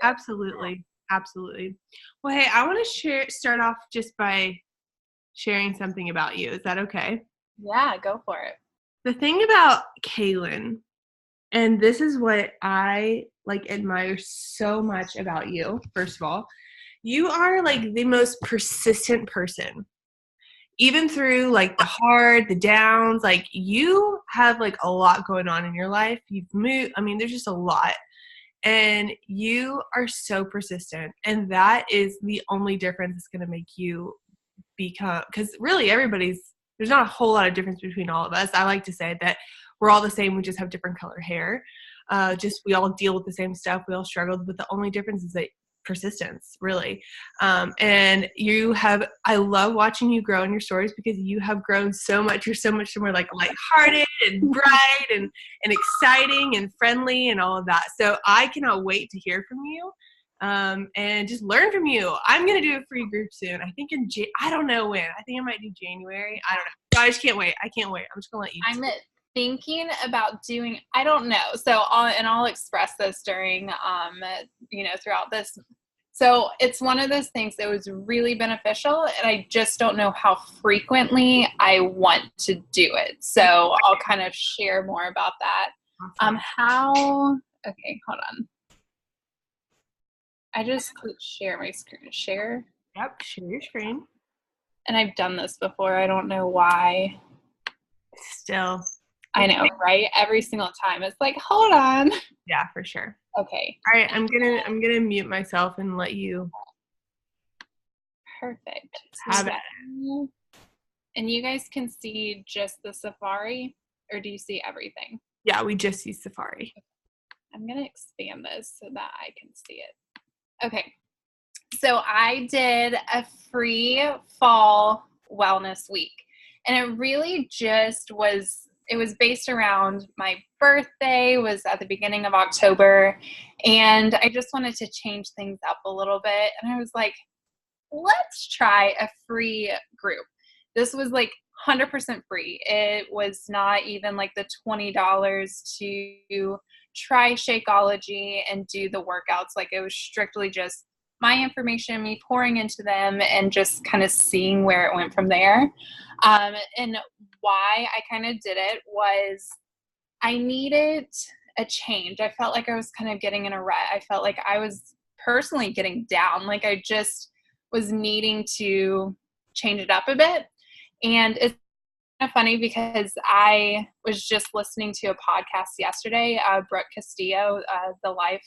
Absolutely. Absolutely. Well, hey, I want to start off just by sharing something about you. Is that okay? Yeah, go for it. The thing about Kalin, and this is what I admire so much about you, first of all, you are like the most persistent person. Even through like the downs, like you have like a lot going on in your life. You've moved, there's just a lot. And you are so persistent. And that is the only difference that's going to make you become, because really there's not a whole lot of difference between all of us. I like to say that we're all the same. We just have different color hair. We all deal with the same stuff. We all struggled, but the only difference is that persistence, really. And I love watching you grow in your stories because you have grown so much. You're so much more like lighthearted and bright and exciting and friendly and all of that. So I cannot wait to hear from you. And just learn from you. I'm going to do a free group soon. I think I don't know when. I think I might do January. I don't know. I just can't wait. I can't wait. I'm just going to let you. I'm thinking about doing, I don't know. So I'll express this during, throughout this. So it's one of those things that was really beneficial, and I just don't know how frequently I want to do it. So I'll kind of share more about that. Awesome. Okay, hold on. I just clicked share my screen. Share? Yep, share your screen. And I've done this before. I don't know why. Still. I know, right? Every single time. It's like, hold on. Yeah, for sure. Okay. All right, I'm gonna mute myself and let you. Perfect. Have it. And you guys can see just the Safari, or do you see everything? Yeah, we just see Safari. I'm gonna expand this so that I can see it. Okay, so I did a free fall wellness week, and it really it was based around my birthday was at the beginning of October, and I just wanted to change things up a little bit, and I was like, let's try a free group. This was like 100% free. It was not even like the $20 to try Shakeology and do the workouts. Like, it was strictly just my information, me pouring into them, and just kind of seeing where it went from there. And why I kind of did it was I needed a change. I felt like I was kind of getting in a rut. I felt like I was personally getting down. Like, I just was needing to change it up a bit. And it's kind of funny because I was just listening to a podcast yesterday, Brooke Castillo, the life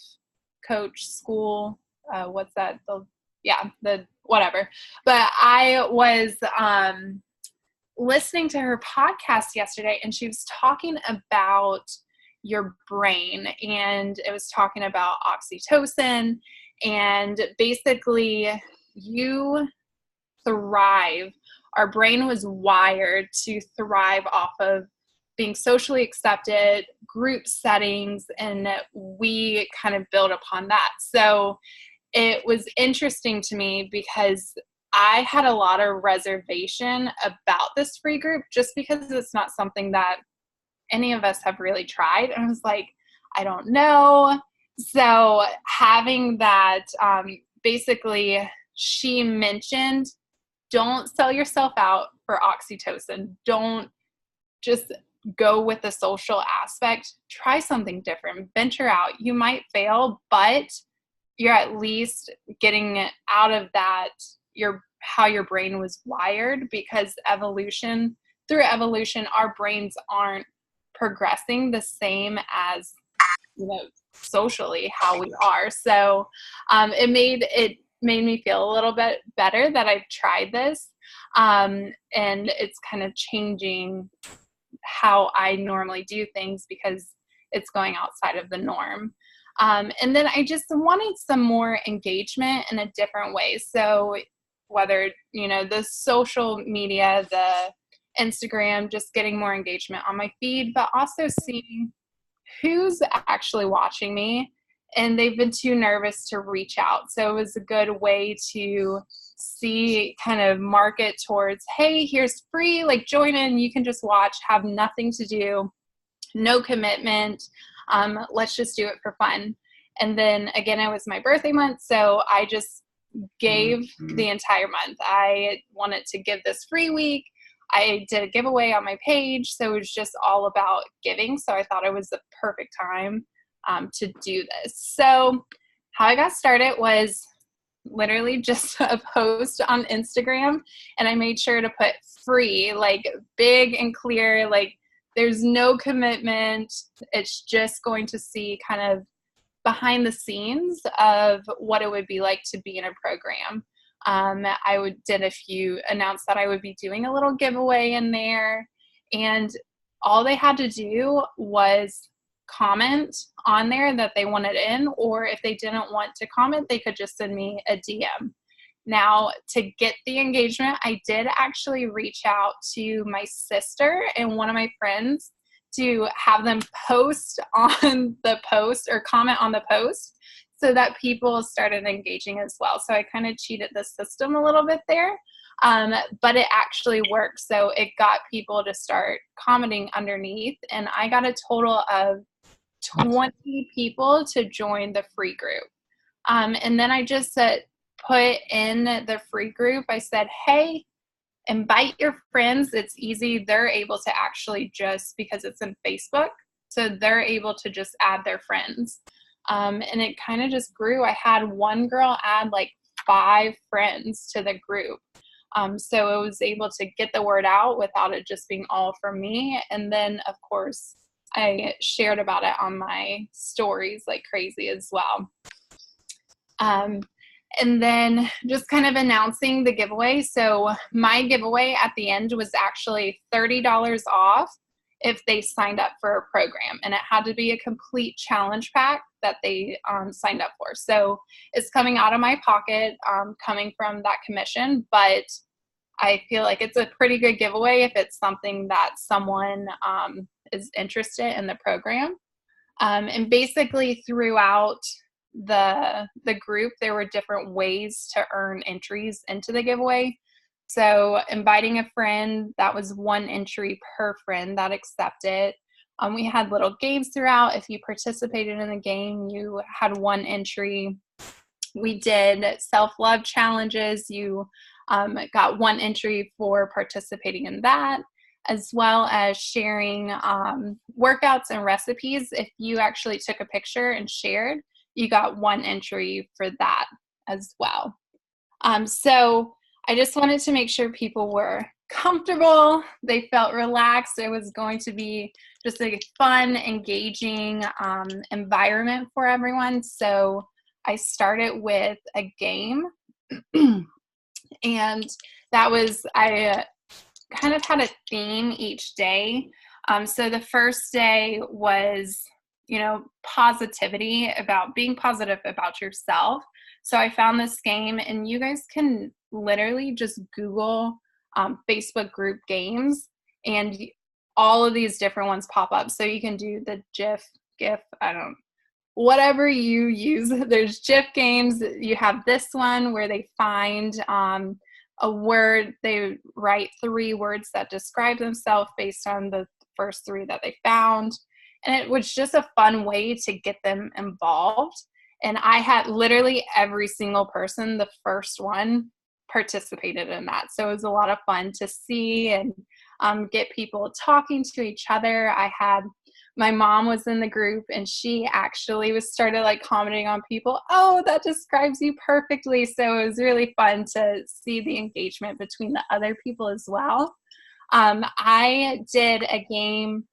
coach school. Whatever. But I was listening to her podcast yesterday, and she was talking about your brain, and it was talking about oxytocin, and basically you thrive. Our brain was wired to thrive off of being socially accepted, group settings, and we kind of build upon that. So it was interesting to me because I had a lot of reservation about this free group just because it's not something that any of us have really tried. And I was like, I don't know. So having that, basically she mentioned, don't sell yourself out for oxytocin. Don't just go with the social aspect. Try something different. Venture out. You might fail, but you're at least getting out of that, how your brain was wired, because through evolution, our brains aren't progressing the same as, socially how we are. So it made me feel a little bit better that I've tried this. And it's kind of changing how I normally do things because it's going outside of the norm. And then I just wanted some more engagement in a different way. So whether, the social media, the Instagram, just getting more engagement on my feed, but also seeing who's actually watching me, and they've been too nervous to reach out. So it was a good way to see, kind of market towards, hey, here's free, like join in, you can just watch, have nothing to do, no commitment. Let's just do it for fun. And then again, it was my birthday month, so I just gave the entire month. I wanted to give this free week. I did a giveaway on my page, so it was just all about giving. So I thought it was the perfect time to do this. So how I got started was literally just a post on Instagram, and I made sure to put free, like big and clear, like there's no commitment. It's just going to see kind of behind the scenes of what it would be like to be in a program. Announced that I would be doing a little giveaway in there, and all they had to do was comment on there that they wanted in, or if they didn't want to comment, they could just send me a DM. Now, to get the engagement, I did actually reach out to my sister and one of my friends to have them post on the post or comment on the post so that people started engaging as well. So I kind of cheated the system a little bit there, but it actually worked. So it got people to start commenting underneath, and I got a total of 20 people to join the free group. And then I just put in the free group, I said, hey, invite your friends. It's easy. They're able to actually just, because it's in Facebook, so they're able to just add their friends. And it kind of just grew. I had one girl add like 5 friends to the group. So it was able to get the word out without it just being all from me. And then, of course, I shared about it on my stories like crazy as well. And then just kind of announcing the giveaway. So my giveaway at the end was actually $30 off if they signed up for a program. And it had to be a complete challenge pack that they signed up for. So it's coming out of my pocket, coming from that commission. But I feel like it's a pretty good giveaway if it's something that someone is interested in the program. And basically throughout the group, there were different ways to earn entries into the giveaway. So inviting a friend, that was 1 entry per friend that accepted. We had little games throughout. If you participated in the game, you had 1 entry. We did self-love challenges. You got 1 entry for participating in that, as well as sharing workouts and recipes. If you actually took a picture and shared, you got 1 entry for that as well. So I just wanted to make sure people were comfortable, they felt relaxed. It was going to be just a fun, engaging environment for everyone. So I started with a game, and that was, I kind of had a theme each day. So the first day was, positivity, about being positive about yourself. So I found this game, and you guys can literally just Google Facebook group games, and all of these different ones pop up. So you can do the GIF, whatever you use. There's GIF games. You have this one where they find a word. They write 3 words that describe themselves based on the first 3 that they found. And it was just a fun way to get them involved. And I had literally every single person, the first one, participated in that. So it was a lot of fun to see and get people talking to each other. My mom was in the group, and she actually started like commenting on people. Oh, that describes you perfectly. So it was really fun to see the engagement between the other people as well. I did a game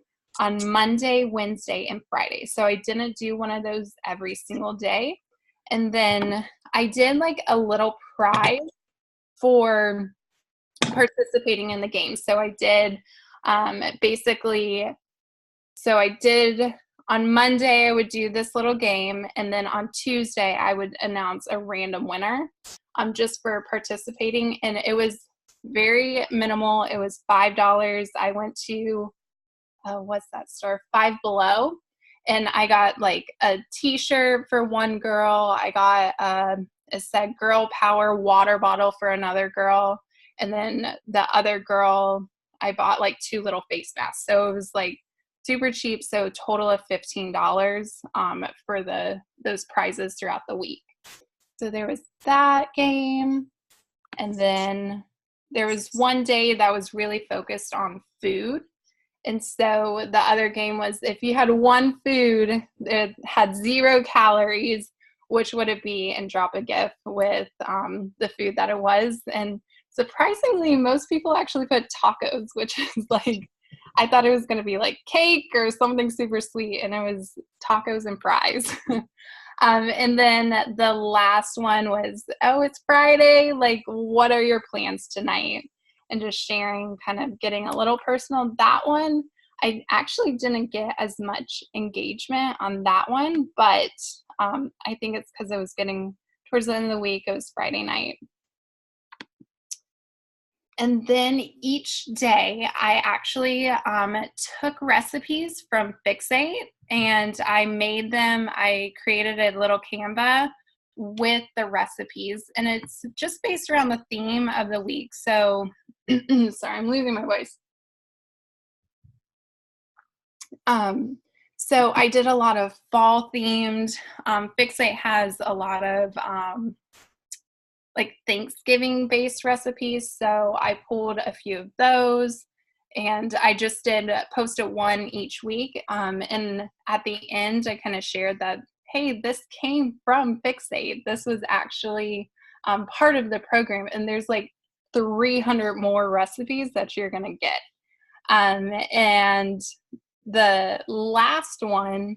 on Monday, Wednesday, and Friday. So I didn't do one of those every single day. And then I did like a little prize for participating in the game. So I did on Monday, I would do this little game, and then on Tuesday, I would announce a random winner just for participating. And it was very minimal. It was $5. I went to, what's that store? Five Below. And I got like a t-shirt for one girl. I got it said Girl Power water bottle for another girl. And then the other girl, I bought like 2 little face masks. So it was like super cheap. So total of $15 for those prizes throughout the week. So there was that game. And then there was one day that was really focused on food. And so the other game was, if you had one food that had 0 calories, which would it be? And drop a gift with the food that it was. And surprisingly, most people actually put tacos, which is like, I thought it was going to be like cake or something super sweet, and it was tacos and fries. And then the last one was, oh, it's Friday. Like, what are your plans tonight? And just sharing, kind of getting a little personal. That one, I actually didn't get as much engagement on that one, but I think it's because I was getting towards the end of the week. It was Friday night. And then each day I actually took recipes from Fixate and I made them. I created a little Canva with the recipes, and it's just based around the theme of the week. So, sorry, I'm losing my voice. So I did a lot of fall themed. Fixate has a lot of like Thanksgiving based recipes. So I pulled a few of those, and I just did posted one each week. And at the end, I kind of shared that, hey, this came from Fixate. This was actually part of the program. And there's like 300 more recipes that you're going to get. And the last one,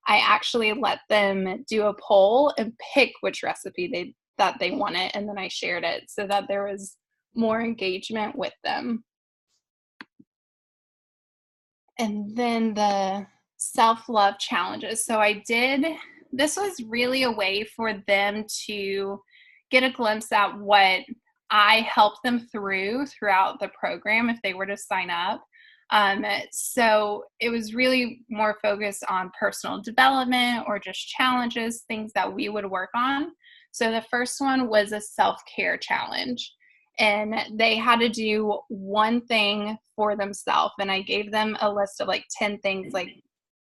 I actually let them do a poll and pick which recipe that they wanted, and then I shared it so that there was more engagement with them. And then the self-love challenges. So this was really a way for them to get a glimpse at what I helped them throughout the program if they were to sign up. So it was really more focused on personal development or just challenges, things that we would work on. So the first one was a self-care challenge, and they had to do one thing for themselves. And I gave them a list of like 10 things, like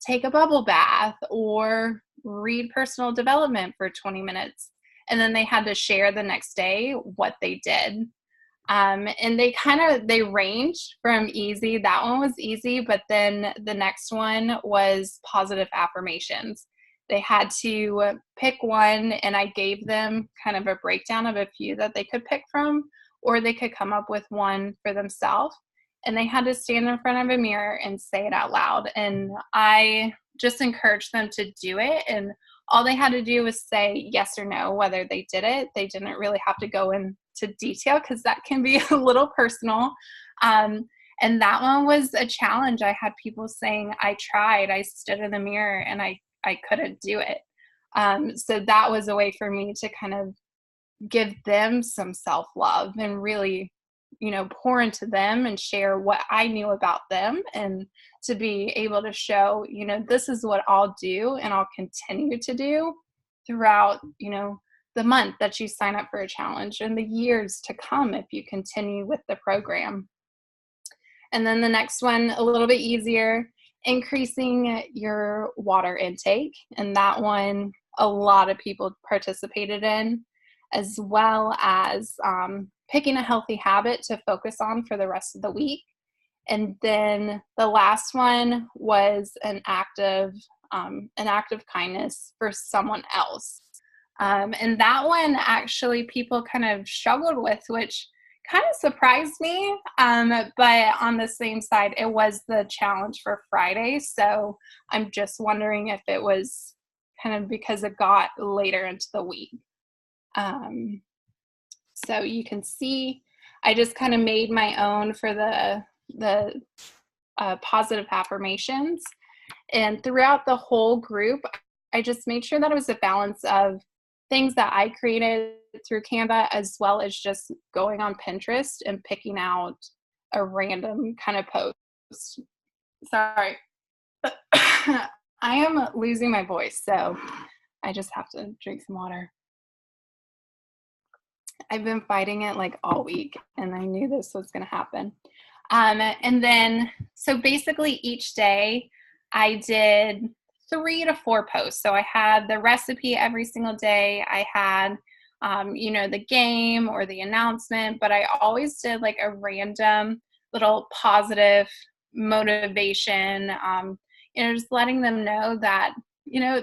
take a bubble bath or read personal development for 20 minutes. And then they had to share the next day what they did. And they ranged from easy. That one was easy, but then the next one was positive affirmations. They had to pick one, and I gave them kind of a breakdown of a few that they could pick from, or they could come up with one for themselves. And they had to stand in front of a mirror and say it out loud. And I just encouraged them to do it. And all they had to do was say yes or no, whether they did it. They didn't really have to go into detail because that can be a little personal. And that one was a challenge. I had people saying, I tried, I stood in the mirror, and I couldn't do it. So that was a way for me to kind of give them some self-love and really, pour into them and share what I knew about them, and to be able to show, this is what I'll do and I'll continue to do throughout, the month that you sign up for a challenge and the years to come if you continue with the program. And then the next one, a little bit easier, increasing your water intake. And that one, a lot of people participated in, as well as picking a healthy habit to focus on for the rest of the week. And then the last one was an act of kindness for someone else. And that one actually people kind of struggled with, which kind of surprised me. But on the same side, it was the challenge for Friday. So I'm just wondering if it was kind of because it got later into the week. So you can see, I just kind of made my own for the positive affirmations. And throughout the whole group, I just made sure that it was a balance of things that I created through Canva, as well as just going on Pinterest and picking out a random kind of post. Sorry. I am losing my voice, so I just have to drink some water. I've been fighting it like all week, and I knew this was going to happen. And then, so basically each day I did 3 to 4 posts. So I had the recipe every single day. I had, the game or the announcement, but I always did like a random little positive motivation, just letting them know that,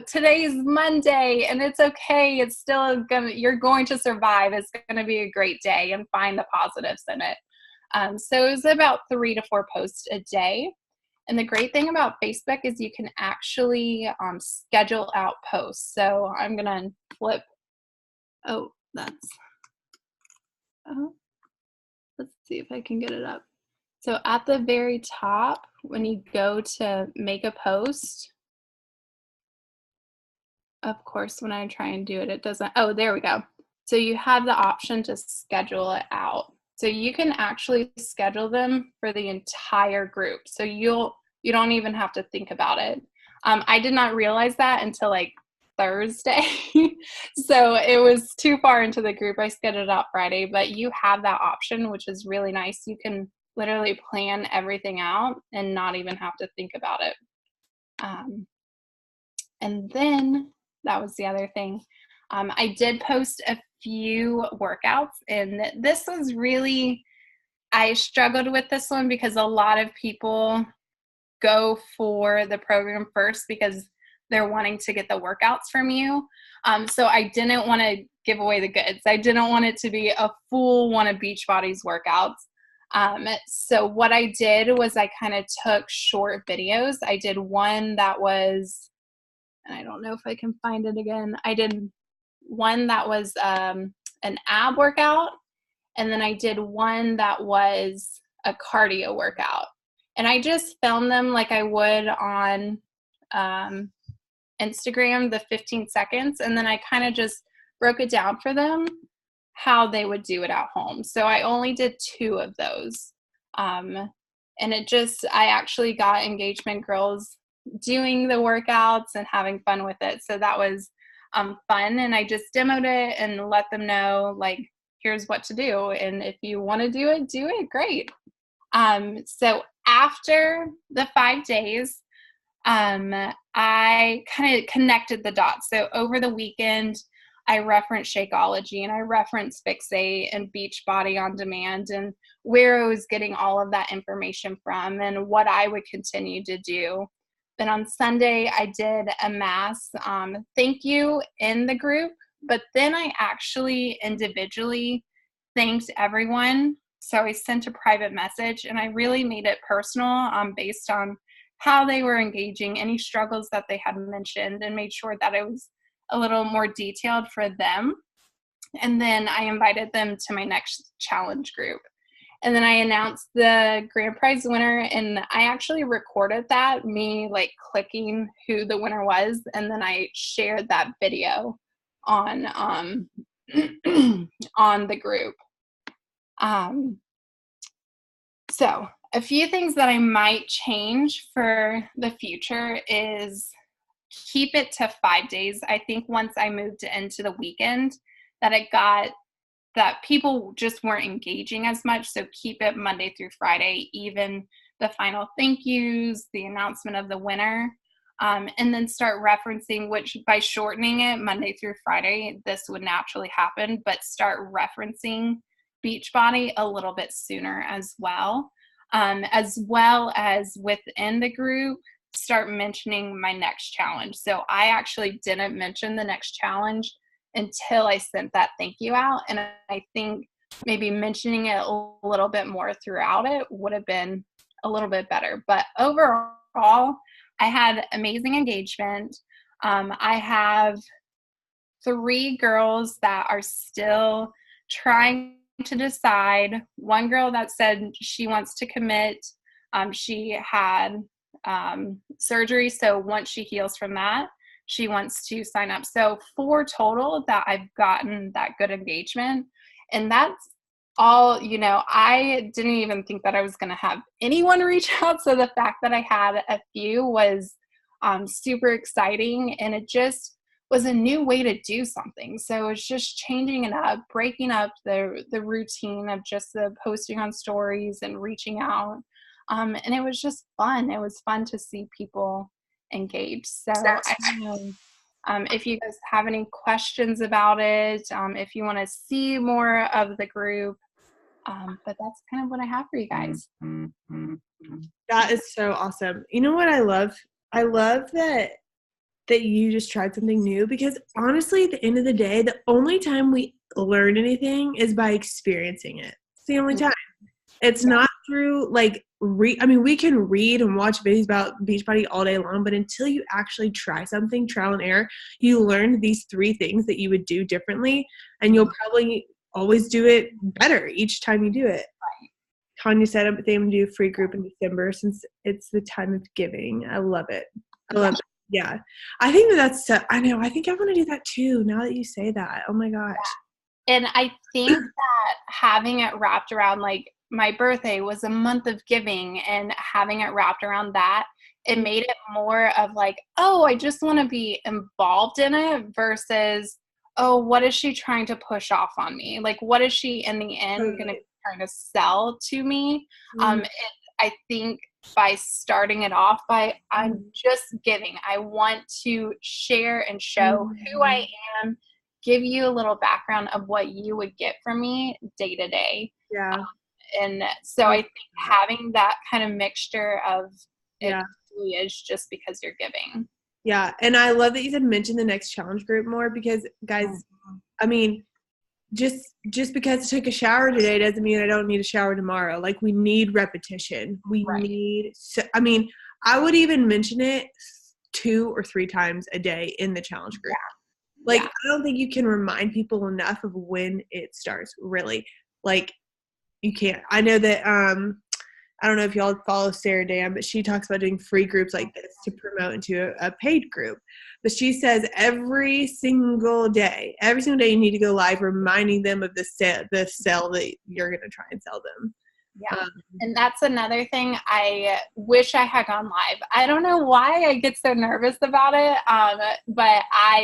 today's Monday and it's okay. It's still you're going to survive. It's going to be a great day, and find the positives in it. So it was about 3 to 4 posts a day. And the great thing about Facebook is you can actually schedule out posts. So I'm going to flip. Oh, let's see if I can get it up. So at the very top, when you go to make a post, of course, when I try and do it, it doesn't. Oh, there we go. So you have the option to schedule it out. So you can actually schedule them for the entire group. So you don't even have to think about it. I did not realize that until like Thursday. So it was too far into the group. I scheduled out Friday, but you have that option, which is really nice. You can literally plan everything out and not even have to think about it. And then that was the other thing. I did post a few workouts, and this was really, I struggled with this one because a lot of people go for the program first because they're wanting to get the workouts from you. So I didn't want to give away the goods. I didn't want it to be a full one of Beachbody's workouts. So what I did was I kind of took short videos. I did one that was, and I don't know if I can find it again. I did one that was an ab workout, and then I did one that was a cardio workout. And I just filmed them like I would on Instagram, the 15 seconds, and then I kind of just broke it down for them how they would do it at home. So I only did 2 of those. And I actually got engagement girls doing the workouts and having fun with it. So that was fun. And I just demoed it and let them know, like, here's what to do. And if you want to do it, great. So after the 5 days, I kind of connected the dots. So over the weekend, I referenced Shakeology, and I referenced Fixate and Beachbody on Demand, and where I was getting all of that information from and what I would continue to do. Then on Sunday, I did a mass thank you in the group, but then I actually individually thanked everyone. So I sent a private message, and I really made it personal based on how they were engaging, any struggles that they had mentioned, and made sure that it was a little more detailed for them. And then I invited them to my next challenge group. And then I announced the grand prize winner, and I actually recorded that, me like clicking who the winner was, and then I shared that video on on the group. So a few things that I might change for the future is keep it to 5 days. I think once I moved into the weekend that people just weren't engaging as much. So keep it Monday through Friday, even the final thank yous, the announcement of the winner, and then start referencing, which by shortening it Monday through Friday, this would naturally happen, but start referencing Beachbody a little bit sooner as well as within the group, start mentioning my next challenge. So I actually didn't mention the next challenge until I sent that thank you out. And I think maybe mentioning it a little bit more throughout it would have been a little bit better. But overall, I had amazing engagement. I have 3 girls that are still trying to decide. One girl that said she wants to commit. She had surgery, so once she heals from that, she wants to sign up. So 4 total that I've gotten that good engagement, and that's all. I didn't even think that I was going to have anyone reach out, so the fact that I had a few was super exciting, and it just was a new way to do something. So it's just changing it up, breaking up the routine of just the posting on stories and reaching out. And it was just fun. It was fun to see people engaged. So I don't know if you guys have any questions about it, if you want to see more of the group, but that's kind of what I have for you guys. That is so awesome. You know what I love? I love that you just tried something new, because honestly, at the end of the day, the only time we learn anything is by experiencing it. It's the only time. It's not through like we can read and watch videos about Beachbody all day long, but until you actually try something, trial and error, you learn these 3 things that you would do differently, and you'll probably always do it better each time you do it. Right. Tanya said they would do a free group in December since it's the time of giving. I love it. I love it. Yeah. I think that's I know. I think I want to do that too now that you say that. Oh my gosh. And I think that having it wrapped around, like, my birthday was a month of giving, and having it wrapped around that, it made it more of like, oh, I just want to be involved in it versus, oh, what is she trying to push off on me? Like, what is she in the end going to be trying to sell to me? And I think by starting it off by, I'm just giving. I want to share and show who I am, give you a little background of what you would get from me day to day. Yeah. And so I think having that kind of mixture of it really is just because you're giving. Yeah. And I love that you said mention the next challenge group more, because guys, I mean, just because I took a shower today doesn't mean I don't need a shower tomorrow. Like, we need repetition. We need, I would even mention it 2 or 3 times a day in the challenge group. Like, I don't think you can remind people enough of when it starts, really. Like, you can't. I know that, I don't know if y'all follow Sarah Dan, but she talks about doing free groups like this to promote into a paid group. But she says every single day you need to go live reminding them of the sale that you're going to try and sell them. Yeah. And that's another thing. I wish I had gone live. I don't know why I get so nervous about it. But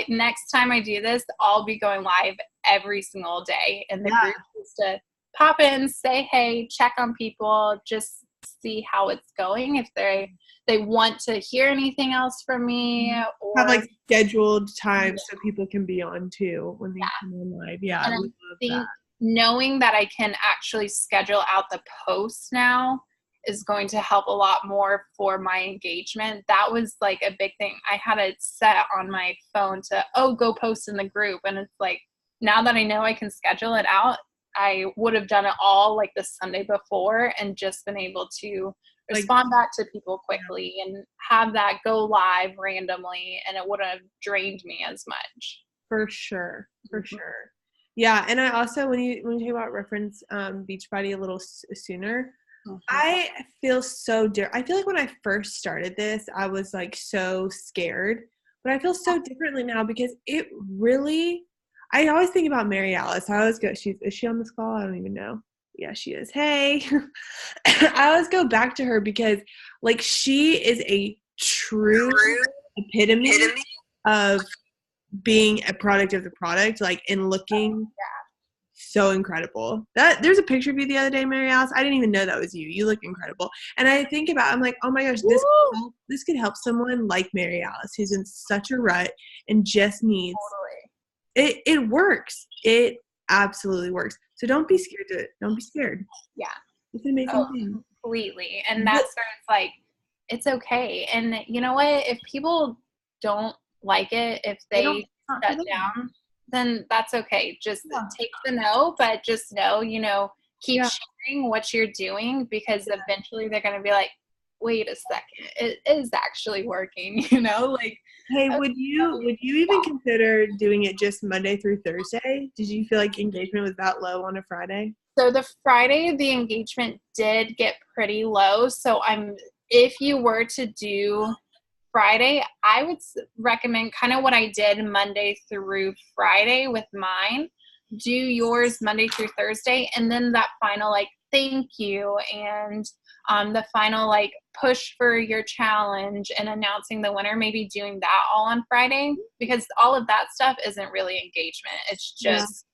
next time I do this, I'll be going live every single day in the group, just to pop in, say hey, check on people, just see how it's going. If they want to hear anything else from me, or have like scheduled time so people can be on too when they come on live. Yeah. And I love that. Knowing that I can actually schedule out the posts now is going to help a lot more for my engagement. That was like a big thing. I had it set on my phone to, go post in the group. And it's like, now that I know I can schedule it out, I would have done it all like the Sunday before and just been able to respond back to people quickly and have that go live randomly, and it wouldn't have drained me as much. For sure. Yeah, and I also, when you talk about reference Beachbody a little sooner, I feel so I feel like when I first started this, I was like so scared, but I feel so differently now, because it really, I always think about Mary Alice. I always go, is she on this call? I don't even know. Yeah, she is. Hey. I always go back to her because, like, she is a true epitome of being a product of the product, like, and looking so incredible. There's a picture of you the other day, Mary Alice. I didn't even know that was you. You look incredible. And I think I'm like, oh my gosh, this could help someone like Mary Alice, who's in such a rut and just needs it works. It absolutely works. So don't be scared don't be scared. Yeah. It's an amazing thing. Completely. And that's where it's like, it's okay. And you know what? If people don't like it, if they shut down, then that's okay. Just take the no, but just know, keep sharing what you're doing, because eventually they're going to be like, wait a second, it is actually working, like, hey, would you even consider doing it just Monday through Thursday? Did you feel like engagement was that low on a Friday? So the Friday, the engagement did get pretty low. So if you were to do Friday, I would recommend kind of what I did Monday through Friday with mine. Do yours Monday through Thursday, and then that final thank you and the final push for your challenge and announcing the winner, maybe doing that all on Friday, because all of that stuff isn't really engagement. It's just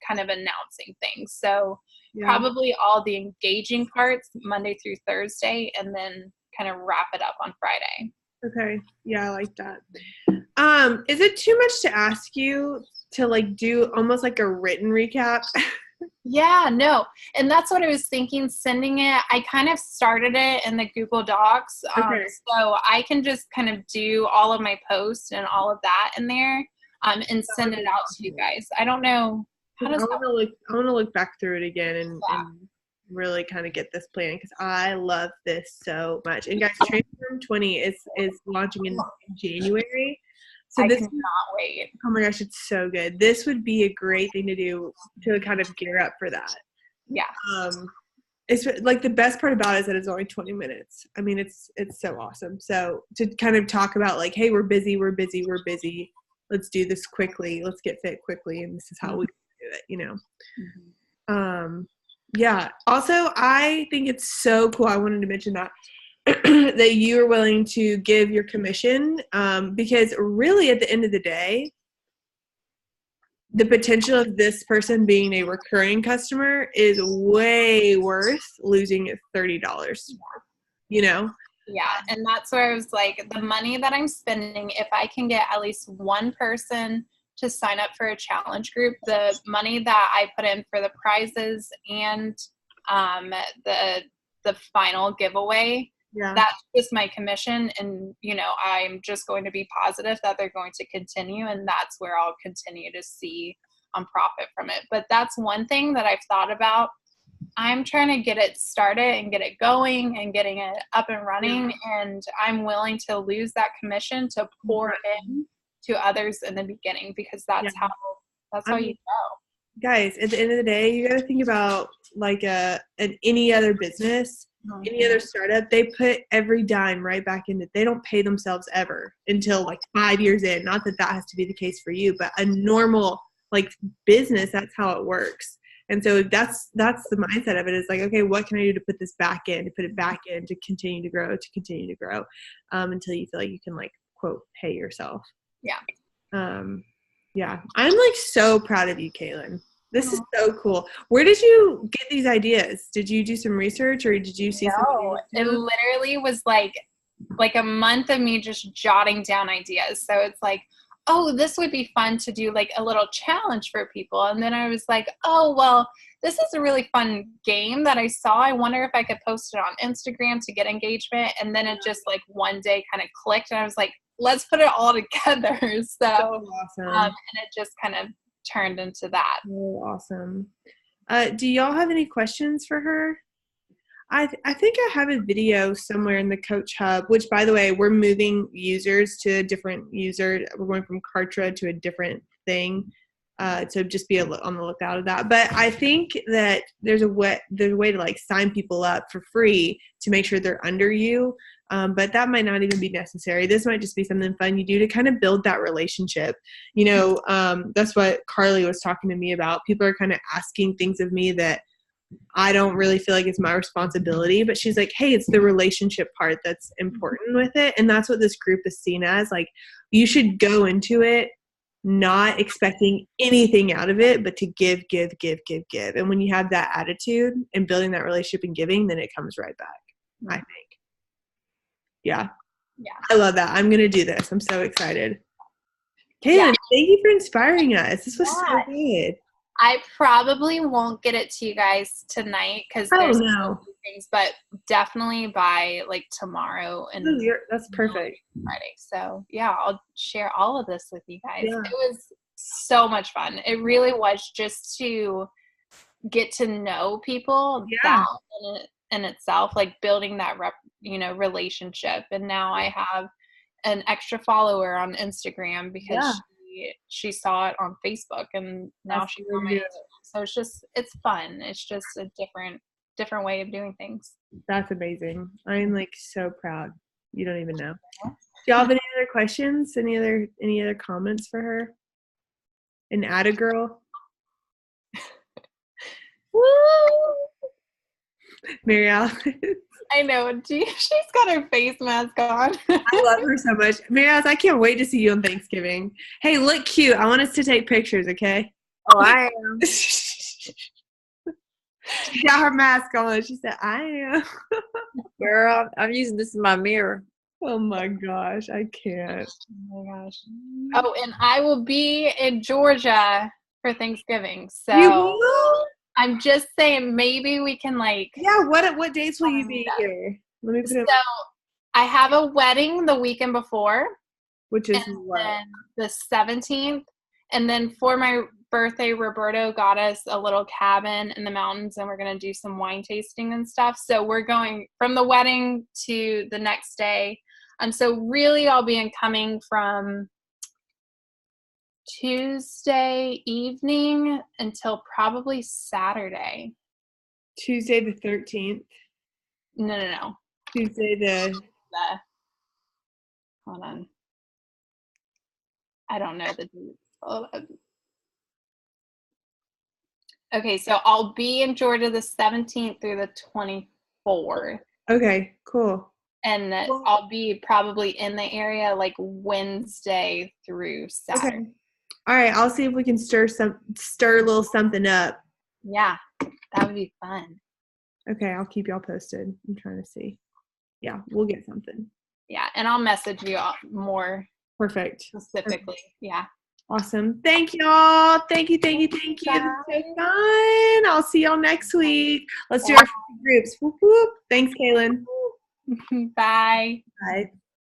kind of announcing things. So probably all the engaging parts Monday through Thursday, and then kind of wrap it up on Friday. Okay. Yeah, I like that. Is it too much to ask you to like do almost like a written recap? Yeah, no. And that's what I was thinking, sending it. I kind of started it in the Google Docs. Okay. So I can just kind of do all of my posts and all of that in there, and That send would it be out to you awesome. guys. I don't know. How 'Cause does that I want to look back through it again work? and really kind of get this plan because I love this so much. And guys, Transform 20 is launching in January. So I this, cannot wait. oh my gosh, it's so good. This would be a great thing to do to kind of gear up for that. Yeah. It's like the best part about it is that it's only 20 minutes. I mean, it's so awesome. So to kind of talk about like, hey, we're busy, we're busy, we're busy. Let's do this quickly. Let's get fit quickly, and this is how we do it. You know. Mm-hmm. Yeah. Also, I think it's so cool. I wanted to mention that that you are willing to give your commission because really, at the end of the day, the potential of this person being a recurring customer is way worth losing $30. You know? Yeah. And that's where I was like, the money that I'm spending, if I can get at least one person to sign up for a challenge group, the money that I put in for the prizes and um, the the final giveaway, Yeah. that's just my commission. And, I'm just going to be positive that they're going to continue. And that's where I'll continue to see profit from it. But that's one thing that I've thought about. I'm trying to get it started and get it going and getting it up and running. And I'm willing to lose that commission to pour in to others in the beginning because that's how you go. Guys, at the end of the day, you got to think about like any other business, any other startup. They put every dime right back into it. They don't pay themselves ever until like 5 years in. Not that that has to be the case for you, but a normal like business, that's how it works. And so that's the mindset of it is like, okay, what can I do to put this back in, to put it back in, to continue to grow, until you feel like you can like quote pay yourself. Yeah. Yeah, I'm like so proud of you, Kalin. This is so cool. Where did you get these ideas? Did you do some research or did you see No, it something? literally was like a month of me just jotting down ideas. So it's like, oh, this would be fun to do like a little challenge for people. And then I was like, oh, well, this is a really fun game that I saw. I wonder if I could post it on Instagram to get engagement. And then it just like one day kind of clicked and I was like, let's put it all together. So awesome. And it just kind of turned into that. Oh, awesome. Do y'all have any questions for her? I think I have a video somewhere in the Coach Hub, which, by the way, we're moving users to a different user. We're going from Kartra to a different thing. So just be on the lookout of that. But I think that there's a way to like sign people up for free to make sure they're under you. But that might not even be necessary. This might just be something fun you do to kind of build that relationship. That's what Carly was talking to me about. People are kind of asking things of me that I don't really feel like it's my responsibility, but she's like, hey, it's the relationship part that's important with it. And that's what this group is seen as. Like, you should go into it not expecting anything out of it, but to give. And when you have that attitude and building that relationship and giving, then it comes right back, I think. Yeah. I love that. I'm going to do this. I'm so excited. Kalin, thank you for inspiring us. This was so good. I probably won't get it to you guys tonight because there's so few things, but definitely by like tomorrow and that's perfect. Friday. So yeah, I'll share all of this with you guys. Yeah. It was so much fun. It really was just to get to know people. That in itself, like building that relationship. And now I have an extra follower on Instagram because she saw it on Facebook and now she's on my Instagram. So it's fun. It's just a different way of doing things. That's amazing. I'm like so proud. You don't even know. Do y'all have any other questions? Any other comments for her? An atta girl? Woo! Mary Alice. I know. She's got her face mask on. I love her so much. Mary Alice, I can't wait to see you on Thanksgiving. Hey, look cute. I want us to take pictures, okay? Oh, I am. She got her mask on. She said, I am. Girl, I'm using this as my mirror. Oh my gosh, I can't. Oh my gosh. Oh, and I will be in Georgia for Thanksgiving. You So will? I'm just saying maybe we can like Yeah, what dates will you meet be up. here? Let me put So it, I have a wedding the weekend before, which and is what? then the 17th. And then for my birthday, Roberto got us a little cabin in the mountains, and we're going to do some wine tasting and stuff. So we're going from the wedding to the next day. And so really I'll be coming from Tuesday evening until probably Saturday. Tuesday the 13th. No. Tuesday the Hold on. I don't know the dates. Hold on. Okay, so I'll be in Georgia the 17th through the 24th. Okay, cool. And I'll be probably in the area like Wednesday through Saturday. Okay. All right, I'll see if we can stir a little something up. Yeah, that would be fun. Okay, I'll keep y'all posted. I'm trying to see. Yeah, we'll get something. Yeah, and I'll message you more Perfect. specifically. Yeah. Awesome. Thank y'all. Thank you. This is so fun. I'll see y'all next week. Let's do our groups. Whoop, whoop. Thanks, Kalin. Bye. Bye.